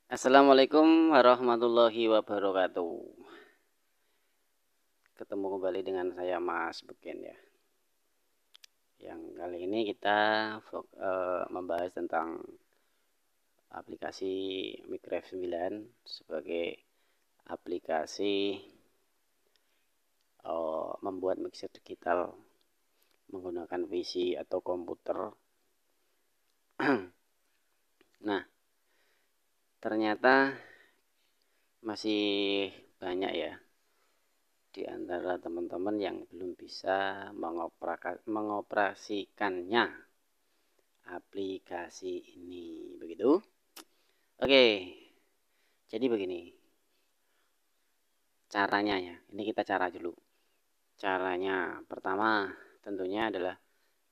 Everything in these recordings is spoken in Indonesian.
Assalamualaikum warahmatullahi wabarakatuh. Ketemu kembali dengan saya Mas Beken ya. Yang kali ini kita membahas tentang aplikasi Microwave 9 sebagai aplikasi membuat mixer digital menggunakan PC atau komputer. Nah, ternyata masih banyak ya di antara teman-teman yang belum bisa mengoperasikannya aplikasi ini, begitu. Oke, jadi begini caranya ya. Ini kita cara dulu. Caranya pertama tentunya adalah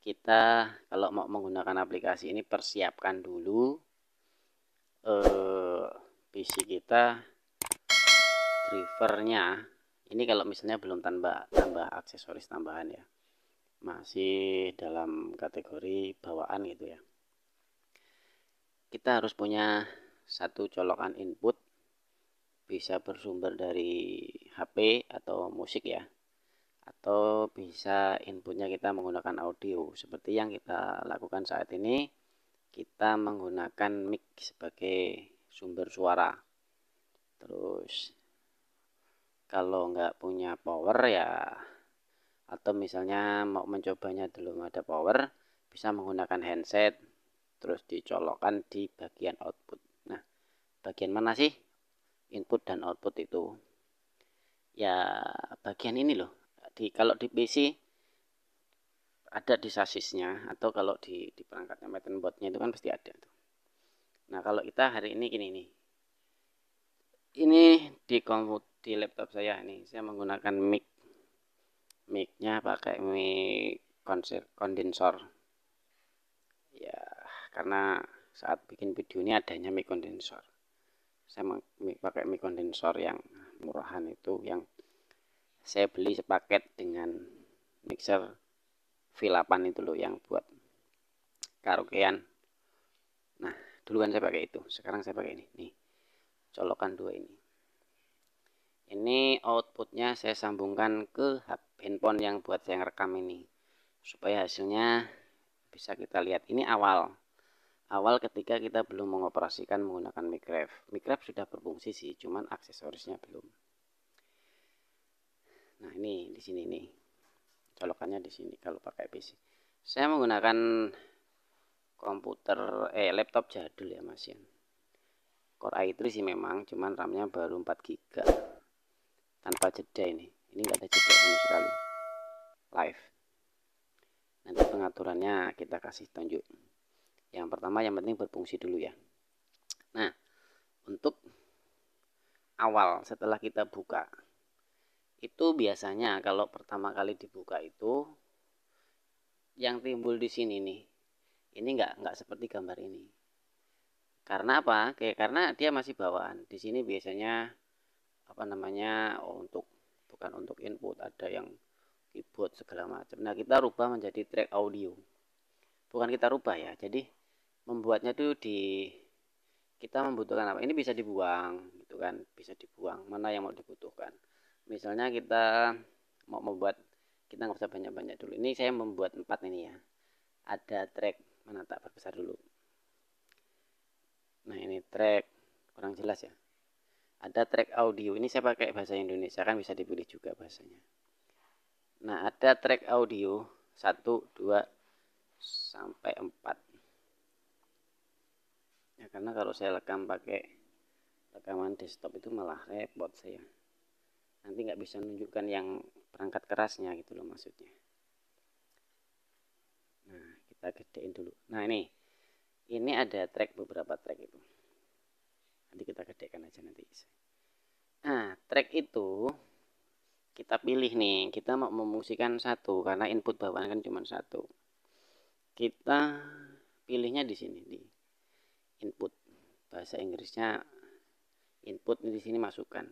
kita kalau mau menggunakan aplikasi ini persiapkan dulu PC kita, drivernya. Ini kalau misalnya belum tambah aksesoris tambahan ya, masih dalam kategori bawaan gitu ya. Kita harus punya satu colokan input, bisa bersumber dari HP atau musik ya, atau bisa inputnya kita menggunakan audio seperti yang kita lakukan saat ini. Kita menggunakan mic sebagai sumber suara. Terus kalau nggak punya power ya, atau misalnya mau mencobanya belum ada power, bisa menggunakan handset terus dicolokkan di bagian output. Nah, bagian mana sih input dan output itu? Ya bagian ini loh. Kalau di PC ada di sasisnya, atau kalau di perangkatnya mainboardnya itu kan pasti ada tuh. Nah, kalau kita hari ini gini nih, ini di laptop saya nih, saya menggunakan micnya pakai mic kondensor ya, karena saat bikin video ini adanya mic kondensor. Saya pakai mic kondensor yang murahan itu, yang saya beli sepaket dengan mixer V8 itu loh, yang buat karaokean. Nah, dulu kan saya pakai itu, sekarang saya pakai ini nih, colokan dua ini. Ini outputnya saya sambungkan ke handphone yang buat saya rekam ini, supaya hasilnya bisa kita lihat. Ini awal ketika kita belum mengoperasikan menggunakan Microwave. Microwave sudah berfungsi sih, cuman aksesorisnya belum. Nah, ini di sini nih, colokannya di sini kalau pakai PC. Saya menggunakan laptop jadul ya Mas ya. Core i3 sih memang, cuman RAM-nya baru 4 GB. Tanpa jeda ini nggak ada jeda sama sekali. Live. Nanti pengaturannya kita kasih tunjuk. Yang pertama, yang penting berfungsi dulu ya. Nah, untuk awal setelah kita buka, itu biasanya kalau pertama kali dibuka itu yang timbul di sini nih, ini nggak seperti gambar ini. Karena apa? Karena dia masih bawaan. Di sini biasanya bukan untuk input, ada yang keyboard segala macam. Nah, kita rubah menjadi track audio. Bukan kita rubah ya. Jadi membuatnya tuh kita membutuhkan apa? Ini bisa dibuang gitu kan, bisa dibuang. Mana yang mau dibutuhkan? Misalnya kita mau membuat, kita nggak usah banyak-banyak dulu. Ini saya membuat 4 ini ya. Ada track, mana tak perbesar dulu. Nah, ini track, kurang jelas ya. Ada track audio, ini saya pakai bahasa Indonesia, kan bisa dipilih juga bahasanya. Nah, ada track audio 1, 2, sampai 4. Ya, karena kalau saya rekam pakai rekaman desktop itu malah repot saya. Nanti nggak bisa menunjukkan yang perangkat kerasnya gitu loh maksudnya. Nah, kita gedein dulu. Nah, ini ada beberapa track itu. Nanti kita gedekan aja nanti. Nah, track itu kita pilih nih, kita mau memfungsikan satu karena input bawaan kan cuma satu. Kita pilihnya di sini, di input. Bahasa Inggrisnya input, di sini masukkan.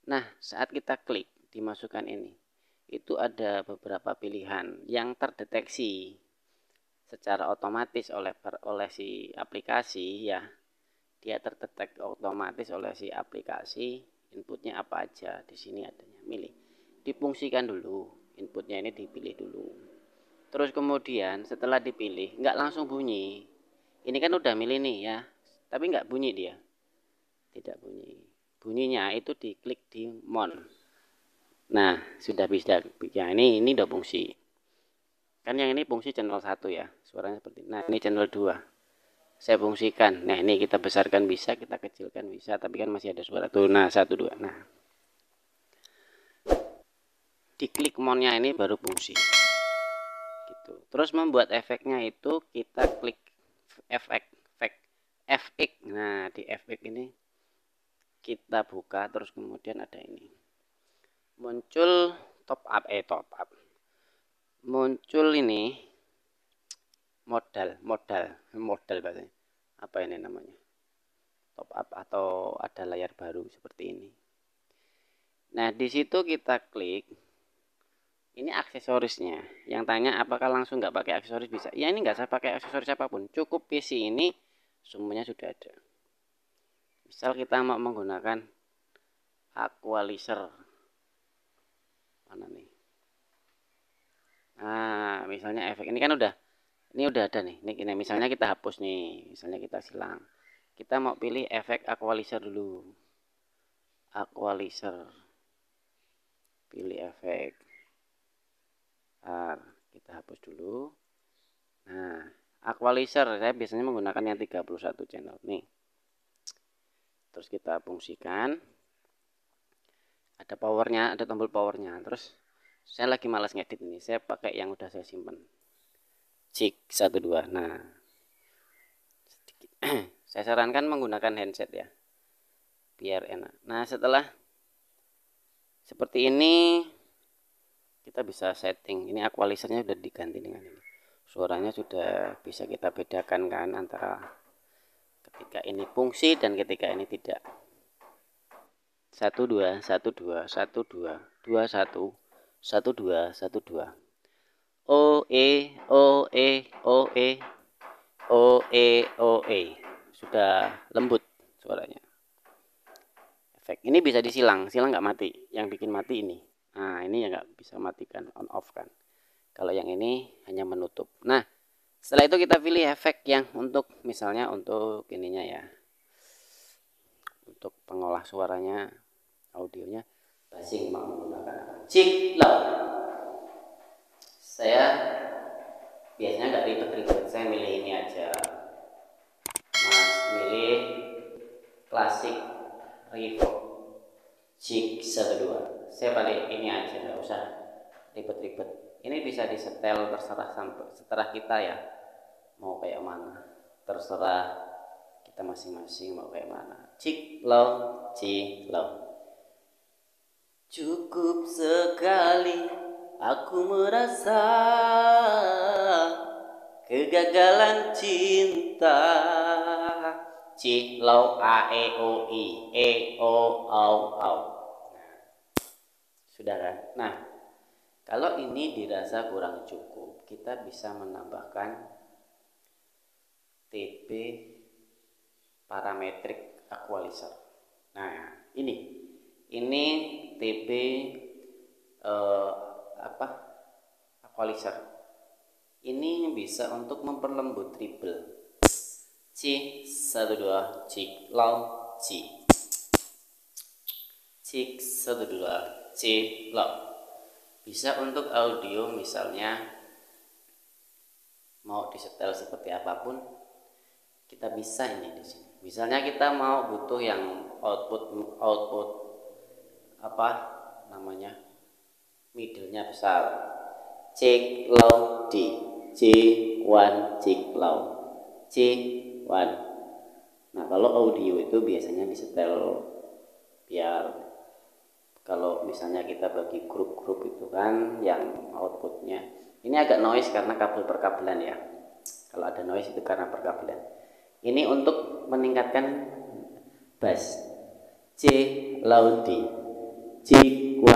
Nah, saat kita klik dimasukkan ini, itu ada beberapa pilihan yang terdeteksi secara otomatis oleh si aplikasi ya. dia terdetek otomatis oleh si aplikasi inputnya apa aja. Di sini adanya milih, difungsikan dulu, inputnya ini dipilih dulu, terus kemudian setelah dipilih nggak langsung bunyi. Ini kan udah milih nih ya, tapi nggak bunyi, dia tidak bunyi. Bunyinya itu diklik di mon. Nah sudah bisa ya, ini udah fungsi kan. Yang ini fungsi channel 1 ya, suaranya seperti ini. Nah ini channel 2 saya fungsikan. Nah ini kita besarkan bisa, kita kecilkan bisa, tapi kan masih ada suara tuh. Nah 1 2. Nah diklik monnya ini baru fungsi gitu. Terus membuat efeknya itu kita klik efek. Nah di efek ini kita buka, terus kemudian ada ini muncul top up muncul ini modal bahasanya apa ini namanya, top up atau ada layar baru seperti ini. Nah di situ kita klik, ini aksesorisnya. Yang tanya apakah langsung nggak pakai aksesoris, bisa ya. Ini nggak usah pakai aksesoris apapun, cukup PC ini semuanya sudah ada. Misal kita mau menggunakan equalizer, mana nih, nah misalnya efek ini kan udah ada nih. Ini misalnya kita hapus nih, misalnya kita silang, kita mau pilih efek equalizer dulu. Equalizer, pilih efek, kita hapus dulu. Nah equalizer saya biasanya menggunakan yang 31 channel nih. Terus kita fungsikan, ada powernya, ada tombol powernya. Terus saya lagi malas ngedit ini, saya pakai yang udah saya simpan, Cik 12. Nah saya sarankan menggunakan handset ya, biar enak. Nah setelah seperti ini kita bisa setting. Ini equalizernya sudah diganti dengan ini, suaranya sudah bisa kita bedakan kan antara ketika ini fungsi dan ketika ini tidak. 1 2 1 2 1 2 2 1 1 2 1 2 o e o e o e o e o e. Sudah lembut suaranya. Efek ini bisa disilang, silang nggak mati. Yang bikin mati ini. Nah ini ya nggak bisa matikan, on off kan. Kalau yang ini hanya menutup. Nah setelah itu kita pilih efek yang untuk, misalnya untuk ininya ya, untuk pengolah suaranya, audionya, basing mau menggunakan Cik Low. Saya biasanya nggak ribet-ribet, saya milih ini aja, Mas, milih klasik reverb Cik 12. Saya paling ini aja, nggak usah ribet-ribet. Ini bisa disetel terserah sampai setelah kita ya mau kayak mana, terserah kita masing-masing mau kayak mana. Cik Low, Cik Low. Cukup sekali aku merasa kegagalan cinta. Cilau a e o i o au. Sudah kan? Nah kalau ini dirasa kurang cukup, kita bisa menambahkan TB parametric equalizer. Nah ini TB equalizer. Ini bisa untuk memperlembut treble. C 12 cik low C 12 C low. Bisa untuk audio, misalnya mau disetel seperti apapun kita bisa ini di sini. Misalnya kita mau butuh yang output apa namanya, middle-nya besar, cik low D, C1 cik low, C1. Nah kalau audio itu biasanya disetel biar kalau misalnya kita bagi grup-grup itu kan yang outputnya ini agak noise karena kabel perkabelan ya. Kalau ada noise itu karena perkabelan. Ini untuk meningkatkan bass, C low D, C1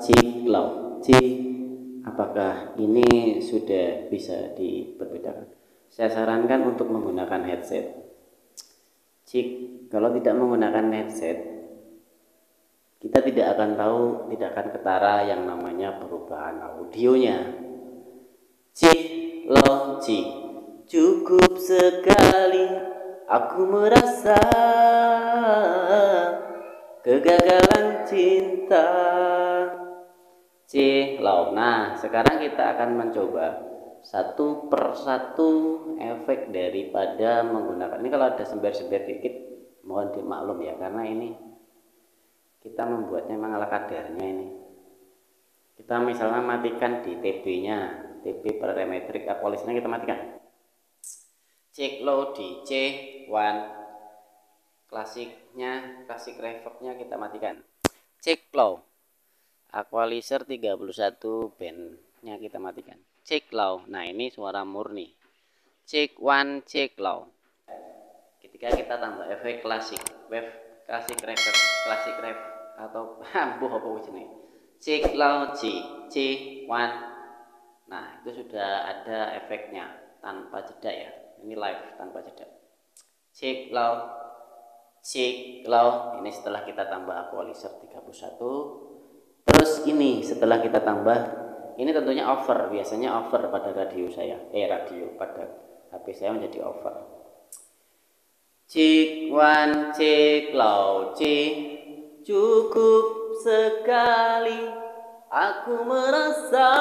C low C. Apakah ini sudah bisa diperbedakan? Saya sarankan untuk menggunakan headset. C Kalau tidak menggunakan headset, kita tidak akan tahu, tidak akan ketara yang namanya perubahan audionya. Cik, lo, cik, cukup sekali aku merasa kegagalan cinta. Cik, lo. Nah, sekarang kita akan mencoba satu persatu efek daripada menggunakan ini. Kalau ada sember-sember dikit mohon dimaklum ya, karena ini kita membuatnya memang ala kadarnya. Ini kita misalnya matikan di TB-nya, TB parametrik equalizernya kita matikan. Cek low di C1, klasiknya, klasik reverbnya kita matikan. Cek low, equalizer 31 bandnya kita matikan. Cek low, nah ini suara murni. Cek one, cek low. Ketika kita tambah efek klasik wave, klasik reverb, klasik rev atau ambuh apa wujudnya, cek low C1. Nah itu sudah ada efeknya tanpa jeda ya, ini live tanpa jeda. Cek low, ini setelah kita tambah equalizer 31. Terus ini setelah kita tambah, ini tentunya over, biasanya over pada radio saya, radio pada HP saya menjadi over. Cek one, cek low, cukup sekali aku merasa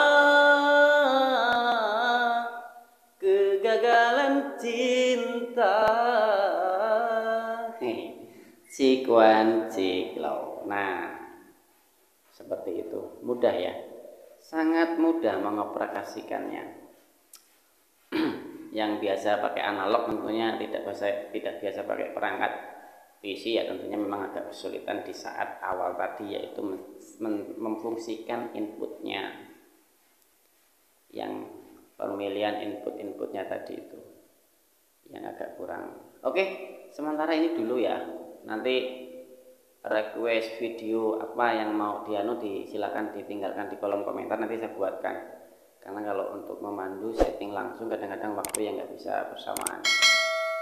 kegagalan cinta. Cek one, cek low. Nah, seperti itu. Mudah ya, sangat mudah mengoperasikannya. Yang biasa pakai analog tentunya tidak biasa pakai perangkat PC ya, tentunya memang agak kesulitan di saat awal tadi, yaitu memfungsikan inputnya, yang pemilihan inputnya tadi itu yang agak kurang. Oke, sementara ini dulu ya, nanti request video apa yang mau silakan ditinggalkan di kolom komentar, nanti saya buatkan. Karena kalau untuk memandu setting langsung kadang-kadang waktu yang nggak bisa bersamaan.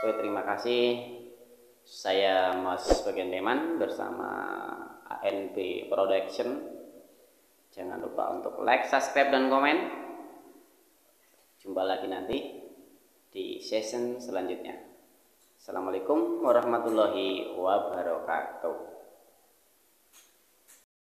Oke, terima kasih. Saya Mas Bagian Teman bersama ANB Production. Jangan lupa untuk like, subscribe, dan komen. Jumpa lagi nanti di season selanjutnya. Assalamualaikum warahmatullahi wabarakatuh.